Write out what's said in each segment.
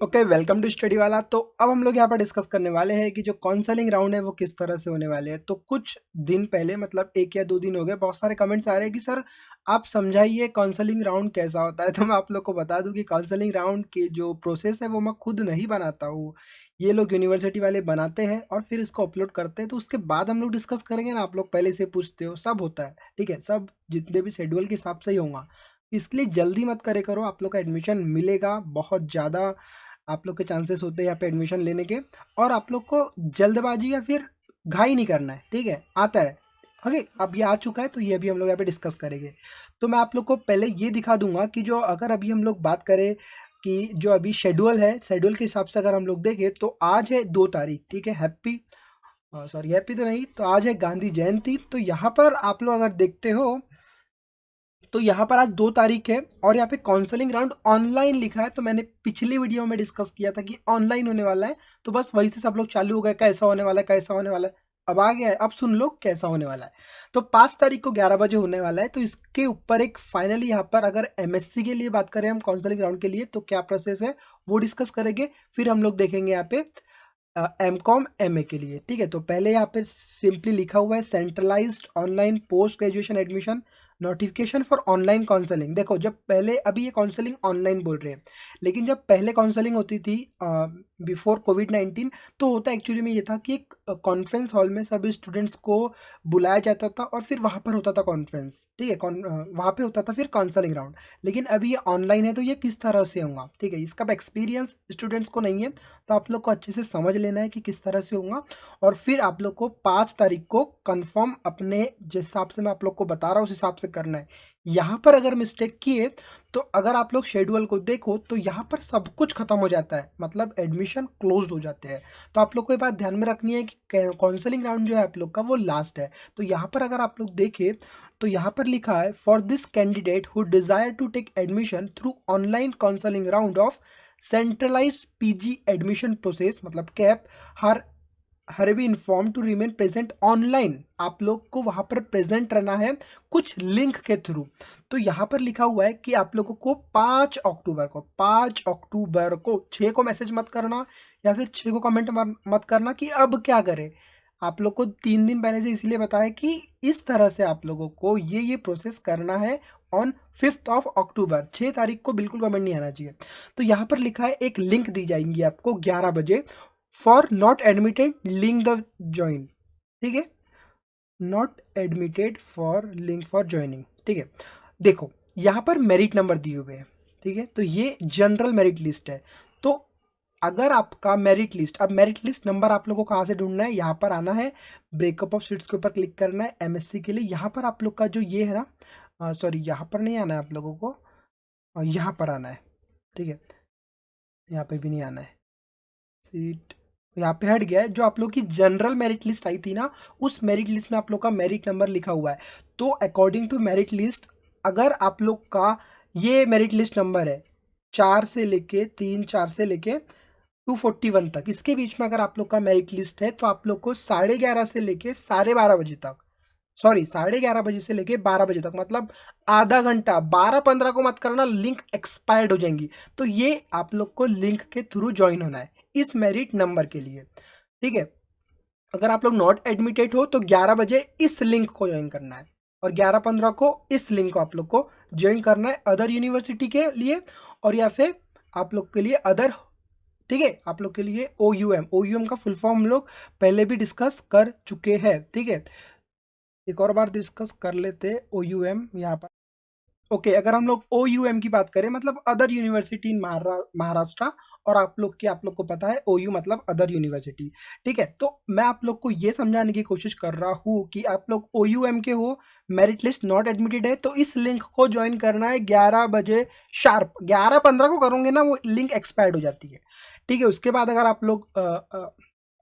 Okay, welcome to study वाला। तो अब हम लोग यहाँ पर डिस्कस करने वाले हैं कि जो काउंसलिंग राउंड है वो किस तरह से होने वाले हैं। तो कुछ दिन पहले, मतलब 1 या 2 दिन हो गए, बहुत सारे कमेंट्स आ रहे हैं कि सर आप समझाइए काउंसलिंग राउंड कैसा होता है। तो मैं आप लोग को बता दूं कि काउंसलिंग राउंड की जो प्रोसेस है वो मैं खुद नहीं बनाता हूँ। ये लोग यूनिवर्सिटी वाले बनाते हैं और फिर इसको अपलोड करते हैं। तो उसके बाद हम लोग डिस्कस करेंगे ना। आप लोग पहले से पूछते हो, सब होता है, ठीक है, सब जितने भी शेड्यूल के हिसाब से ही होगा। इसलिए जल्दी मत करे करो, आप लोग का एडमिशन मिलेगा। बहुत ज़्यादा आप लोग के चांसेस होते हैं यहाँ पे एडमिशन लेने के। और आप लोग को जल्दबाजी या फिर घाई नहीं करना है, ठीक है, आता है। ओके, अब ये आ चुका है तो ये भी हम लोग यहाँ पे डिस्कस करेंगे। तो मैं आप लोग को पहले ये दिखा दूंगा कि जो अगर अभी हम लोग बात करें कि जो अभी शेड्यूल है, शेड्यूल के हिसाब से अगर हम लोग देखें तो आज है 2 तारीख, ठीक है। हैप्पी सॉरी, हैप्पी तो नहीं, तो आज है गांधी जयंती। तो यहाँ पर आप लोग अगर देखते हो तो यहाँ पर आज 2 तारीख है और यहाँ पे काउंसलिंग राउंड ऑनलाइन लिखा है। तो मैंने पिछली वीडियो में डिस्कस किया था कि ऑनलाइन होने वाला है। तो बस वही से सब लोग चालू हो गए, कैसा होने वाला है, कैसा होने वाला है। अब आ गया है, अब सुन लो कैसा होने वाला है। तो 5 तारीख को 11 बजे होने वाला है। तो इसके ऊपर एक फाइनली यहाँ पर अगर एमएससी के लिए बात करें हम काउंसलिंग राउंड के लिए तो क्या प्रोसेस है वो डिस्कस करेंगे। फिर हम लोग देखेंगे यहाँ पे एमकॉम एमए के लिए, ठीक है। तो पहले यहाँ पे सिंपली लिखा हुआ है centralised online post graduation admission notification for online counselling. देखो, जब पहले, अभी ये काउंसलिंग ऑनलाइन बोल रहे हैं, लेकिन जब पहले काउंसलिंग होती थी बिफोर कोविड-19, तो होता एक्चुअली में ये था कि एक कॉन्फ्रेंस हॉल में सभी स्टूडेंट्स को बुलाया जाता था और फिर वहाँ पर होता था कॉन्फ्रेंस, ठीक है। वहाँ पे होता था फिर काउंसलिंग राउंड। लेकिन अभी ये ऑनलाइन है तो ये किस तरह से होगा, ठीक है। इसका एक्सपीरियंस स्टूडेंट्स को नहीं है, तो आप लोग को अच्छे से समझ लेना है कि किस तरह से होगा। और फिर आप लोग को 5 तारीख को कंफर्म अपने जिस हिसाब से मैं आप लोग को बता रहा हूँ उस हिसाब से करना है। यहाँ पर अगर मिस्टेक किए तो अगर आप लोग शेड्यूल को देखो तो यहाँ पर सब कुछ खत्म हो जाता है, मतलब एडमिशन क्लोज हो जाते हैं। तो आप लोग को ये बात ध्यान में रखनी है कि काउंसलिंग राउंड जो है आप लोग का वो लास्ट है। तो यहाँ पर अगर आप लोग देखें तो यहाँ पर लिखा है for this candidate who desire to take admission through online counselling round of centralised PG admission process, मतलब CAP, her her be informed to remain present online. आप लोग को वहां पर प्रेजेंट रहना है कुछ लिंक के थ्रू। तो यहाँ पर लिखा हुआ है कि आप लोगों को 5 अक्टूबर को 6 को मैसेज मत करना या फिर 6 को कमेंट मत करना कि अब क्या करें। आप लोग को 3 दिन पहले से इसलिए बताया कि इस तरह से आप लोगों को ये प्रोसेस करना है ऑन 5 अक्टूबर। 6 तारीख को बिल्कुल कमेंट नहीं आना चाहिए। तो यहाँ पर लिखा है एक लिंक दी जाएंगी आपको 11 बजे, for not admitted link the join, ठीक है। Not admitted for link for joining, ठीक है। देखो, यहाँ पर मेरिट नंबर दिए हुए हैं, ठीक है। तो ये जनरल मेरिट लिस्ट है। तो अगर आपका मेरिट लिस्ट, अब मेरिट लिस्ट नंबर आप लोगों को कहाँ से ढूंढना है, यहाँ पर आना है, ब्रेकअप ऑफ सीट्स के ऊपर क्लिक करना है एमएससी के लिए। यहाँ पर आप लोग का जो ये है ना, सॉरी, यहाँ पर नहीं आना है आप लोगों को, यहाँ पर आना है, ठीक है। यहाँ पे भी नहीं आना है, सीट यहाँ पे हट गया है। जो आप लोग की जनरल मेरिट लिस्ट आई थी ना, उस मेरिट लिस्ट में आप लोग का मेरिट नंबर लिखा हुआ है। तो अकॉर्डिंग टू मेरिट लिस्ट, अगर आप लोग का ये मेरिट लिस्ट नंबर है 4 से लेके 3, 4 से लेके 241 तक, इसके बीच में अगर आप लोग का मेरिट लिस्ट है तो आप लोग को 11:30 से लेके 12:30 बजे तक, सॉरी 11:30 बजे से लेके 12 बजे तक, मतलब आधा घंटा, 12:15 को मत करना, लिंक एक्सपायर्ड हो जाएंगी। तो ये आप लोग को लिंक के थ्रू ज्वाइन होना है इस मेरिट नंबर के लिए, ठीक है। अगर आप लोग नॉट एडमिटेड हो तो 11 बजे इस लिंक को ज्वाइन करना है और 11:15 को इस लिंक को आप लोग को ज्वाइन करना है अदर यूनिवर्सिटी के लिए और या फिर आप लोग के लिए अदर, ठीक है। आप लोग के लिए ओ यू एम का फुल फॉर्म हम लोग पहले भी डिस्कस कर चुके हैं, ठीक है। एक और बार डिस्कस कर लेते ओ यू एम यहाँ पर। ओके, अगर हम लोग ओ यू एम की बात करें, मतलब अदर यूनिवर्सिटी इन महाराष्ट्र, और आप लोग को पता है ओ यू मतलब अदर यूनिवर्सिटी, ठीक है। तो मैं आप लोग को ये समझाने की कोशिश कर रहा हूँ कि आप लोग ओ यू एम के हो, मेरिट लिस्ट नॉट एडमिटेड है, तो इस लिंक को ज्वाइन करना है 11 बजे शार्प। 11:15 को करोगे ना वो लिंक एक्सपायर्ड हो जाती है, ठीक है। उसके बाद अगर आप लोग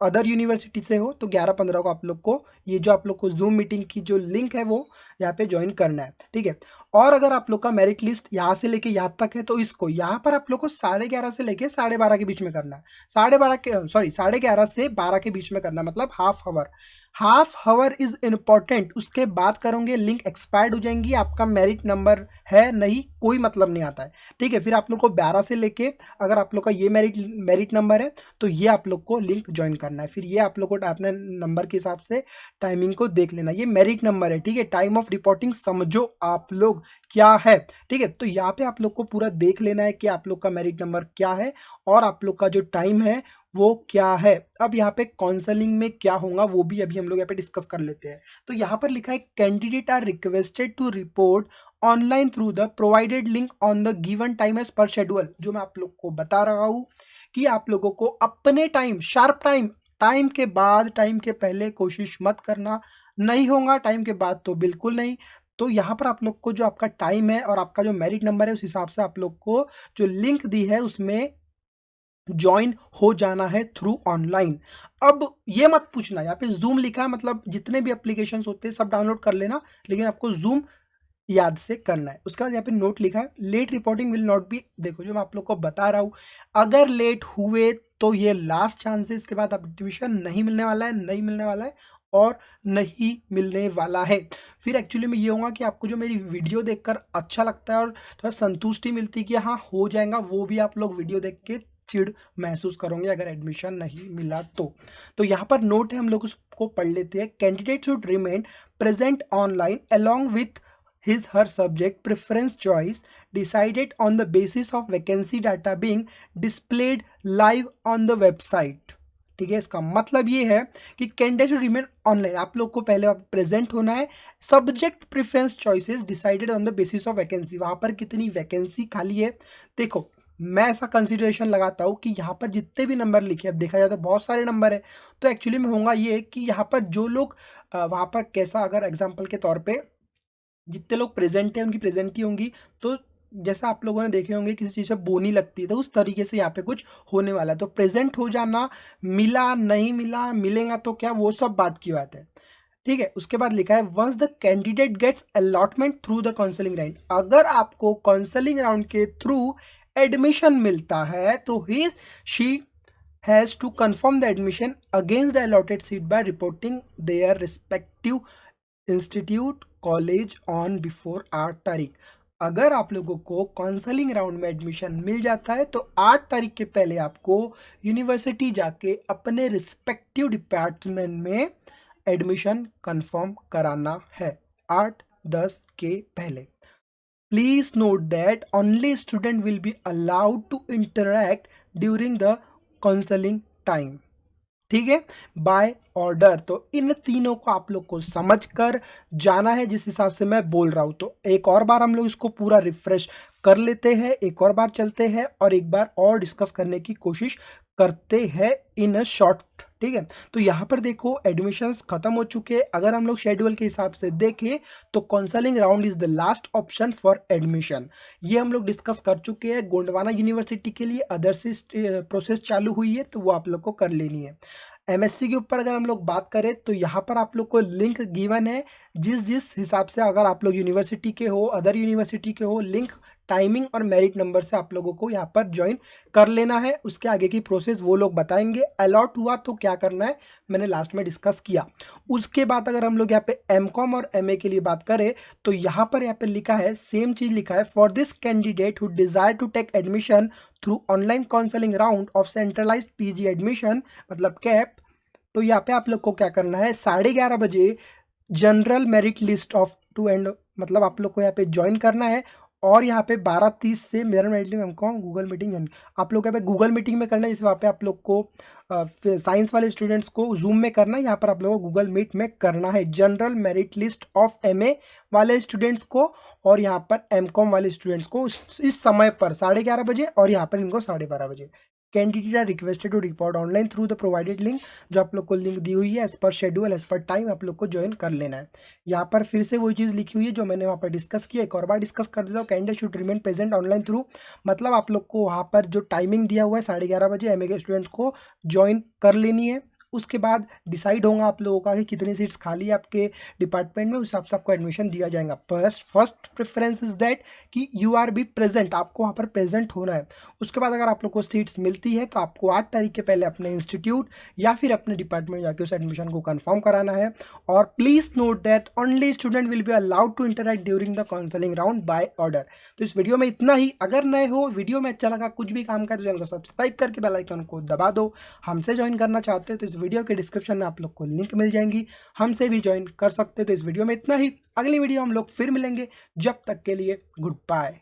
अदर यूनिवर्सिटी से हो तो 11:15 को आप लोग को ये जो आप लोग को जूम मीटिंग की जो लिंक है वो यहाँ पे ज्वाइन करना है, ठीक है। और अगर आप लोग का मेरिट लिस्ट यहाँ से लेके यहाँ तक है तो इसको यहाँ पर आप लोग को 11:30 से लेके 12:30 के बीच में करना है। 12:30 के, सॉरी, 11:30 से 12 के बीच में करना है, मतलब half hour. Half hour is important, उसके बाद करोगे लिंक एक्सपायर्ड हो जाएंगी, आपका मेरिट नंबर है नहीं, कोई मतलब नहीं आता है। ठीक है, फिर आप लोग को 12 से लेके, अगर आप लोग का ये मेरिट नंबर है तो ये आप लोग को लिंक ज्वाइन करना है, फिर ये आप लोग को अपने नंबर के हिसाब से टाइमिंग को देख लेना। ये मेरिट नंबर है, ठीक है। टाइम ऑफ रिपोर्टिंग समझो आप लोग क्या है, ठीक है। तो यहाँ पे आप लोग को पूरा देख लेना है कि आप लोग का मेरिट नंबर क्या है और आप लोग का जो टाइम है वो क्या है। अब यहाँ पे काउंसलिंग में क्या होगा वो भी अभी हम लोग यहाँ पे डिस्कस कर लेते हैं। तो यहाँ पर लिखा है candidate are requested to report online through the provided link on the given time as per schedule. जो मैं आप लोग को बता रहा हूँ कि आप लोगों को अपने टाइम, शार्प टाइम, टाइम के बाद, टाइम के पहले कोशिश मत करना, नहीं होगा टाइम के बाद तो बिल्कुल नहीं। तो यहाँ पर आप लोग को जो आपका टाइम है और आपका जो मेरिट नंबर है उस हिसाब से आप लोग को जो लिंक दी है उसमें ज्वाइन हो जाना है थ्रू ऑनलाइन। अब ये मत पूछना यहाँ पे जूम लिखा है मतलब जितने भी एप्लीकेशंस होते हैं सब डाउनलोड कर लेना, लेकिन आपको जूम याद से करना है। उसके बाद यहाँ पे नोट लिखा है late reporting will not be, देखो जो मैं आप लोग को बता रहा हूँ, अगर लेट हुए तो ये लास्ट चांस है, इसके बाद आप एडमिशन नहीं मिलने वाला है, नहीं मिलने वाला है और नहीं मिलने वाला है। फिर एक्चुअली में ये होगा कि आपको जो मेरी वीडियो देखकर अच्छा लगता है और थोड़ा संतुष्टि मिलती है कि हाँ हो जाएगा, वो भी आप लोग वीडियो देख के चिढ़ महसूस करोगे अगर एडमिशन नहीं मिला तो यहाँ पर नोट है, हम लोग उसको पढ़ लेते हैं। Candidate should remain present online along with his her subject preference choice decided on the basis of vacancy data being displayed live on the website। ठीक है, इसका मतलब ये है कि कैंडिडेट शुड रिमेन ऑनलाइन, आप लोग को पहले प्रेजेंट होना है, subject preference choices decided on the basis of vacancy, वहां पर कितनी वैकेंसी खाली है। देखो मैं ऐसा कंसिडरेशन लगाता हूँ कि यहाँ पर जितने भी नंबर लिखे, अब देखा जाए तो बहुत सारे नंबर है, तो एक्चुअली में होगा ये कि यहाँ पर जो लोग वहाँ पर कैसा, अगर एग्जाम्पल के तौर पे जितने लोग प्रेजेंट हैं उनकी प्रेजेंट की होंगी, तो जैसा आप लोगों ने देखे होंगे किसी चीज़ से बोनी लगती है, तो उस तरीके से यहाँ पे कुछ होने वाला है। तो प्रेजेंट हो जाना, मिला नहीं मिला, मिलेगा तो क्या, वो सब बात की बात है। ठीक है, उसके बाद लिखा है once the candidate gets allotment through the counselling round, अगर आपको काउंसलिंग राउंड के थ्रू एडमिशन मिलता है तो he she has to confirm the admission against the allotted seat by reporting their respective institute college on before 8 तारीख। अगर आप लोगों को काउंसलिंग राउंड में एडमिशन मिल जाता है तो 8 तारीख के पहले आपको यूनिवर्सिटी जाके अपने रिस्पेक्टिव डिपार्टमेंट में एडमिशन कंफर्म कराना है 8-10 के पहले। Please note that only student will be allowed to interact during the counselling time. ठीक है, बाय ऑर्डर। तो इन तीनों को आप लोग को समझकर जाना है जिस हिसाब से मैं बोल रहा हूं। तो एक और बार हम लोग इसको पूरा रिफ्रेश कर लेते हैं, एक और बार चलते हैं और एक बार और डिस्कस करने की कोशिश करते हैं इन अ शॉर्ट। ठीक है, तो यहाँ पर देखो एडमिशंस खत्म हो चुके हैं। अगर हम लोग शेड्यूल के हिसाब से देखें तो counselling round is the last option for admission, ये हम लोग डिस्कस कर चुके हैं। गोंडवाना यूनिवर्सिटी के लिए अदर से प्रोसेस चालू हुई है तो वो आप लोग को कर लेनी है। एमएससी के ऊपर अगर हम लोग बात करें तो यहाँ पर आप लोग को लिंक गिवन है, जिस जिस हिसाब से अगर आप लोग यूनिवर्सिटी के हो, अदर यूनिवर्सिटी के हो, लिंक टाइमिंग और मेरिट नंबर से आप लोगों को यहाँ पर ज्वाइन कर लेना है। उसके आगे की प्रोसेस वो लोग बताएंगे। अलॉट हुआ तो क्या करना है मैंने लास्ट में डिस्कस किया। उसके बाद अगर हम लोग यहाँ पे एमकॉम और एमए के लिए बात करें तो यहाँ पे लिखा है, सेम चीज लिखा है, for this candidate who desire to take admission through online counselling round of centralised PG admission मतलब कैप। तो यहाँ पे आप लोग को क्या करना है, 11:30 बजे general merit list of two and मतलब आप लोग को यहाँ पे ज्वाइन करना है। और यहाँ पे 12:30 से मेरा मेरिट हमको गूगल मीटिंग ज्वाइन, आप लोग यहाँ पे गूगल मीटिंग में करना है, जैसे वहाँ पे आप लोग को साइंस वाले स्टूडेंट्स को जूम में करना है, यहाँ पर आप लोगों को गूगल मीट में करना है। General merit list of MA वाले स्टूडेंट्स को और यहाँ पर एमकॉम वाले स्टूडेंट्स को इस समय पर 11:30 बजे और यहाँ पर इनको 12:30 बजे। Candidate are requested to report online through the provided link, जो आप लोग को लिंक दी हुई है as per schedule as per time आप लोग को ज्वाइन कर लेना है। यहाँ पर फिर से वही चीज़ लिखी हुई है जो मैंने वहाँ पर डिस्कस किया, एक और बार डिस्कस कर देता हूँ। Candidate should remain present online through, मतलब आप लोग को वहाँ पर जो टाइमिंग दिया हुआ है 11:30 बजे एमए के स्टूडेंट्स को ज्वाइन कर लेनी है। उसके बाद डिसाइड होगा आप लोगों का कि कितनी सीट्स खाली है आपके डिपार्टमेंट में, उस हिसाब से आपको एडमिशन दिया जाएगा। फर्स्ट प्रेफरेंस इज दैट कि यू आर बी प्रेजेंट, आपको वहाँ पर प्रेजेंट होना है। उसके बाद अगर आप लोग को सीट्स मिलती है तो आपको 8 तारीख के पहले अपने इंस्टीट्यूट या फिर अपने डिपार्टमेंट जाके उस एडमिशन को कंफर्म कराना है। और please note that only student will be allowed to interact during the counselling round by order. तो इस वीडियो में इतना ही। अगर नए हो, वीडियो में अच्छा लगा, कुछ भी काम का, तो चैनल को सब्सक्राइब करके बेल आइकन को दबा दो। हमसे ज्वाइन करना चाहते हो तो इस वीडियो के डिस्क्रिप्शन में आप लोग को लिंक मिल जाएंगी, हमसे भी ज्वाइन कर सकते हो। तो इस वीडियो में इतना ही। अगली वीडियो हम लोग फिर मिलेंगे, जब तक के लिए गुड बाय।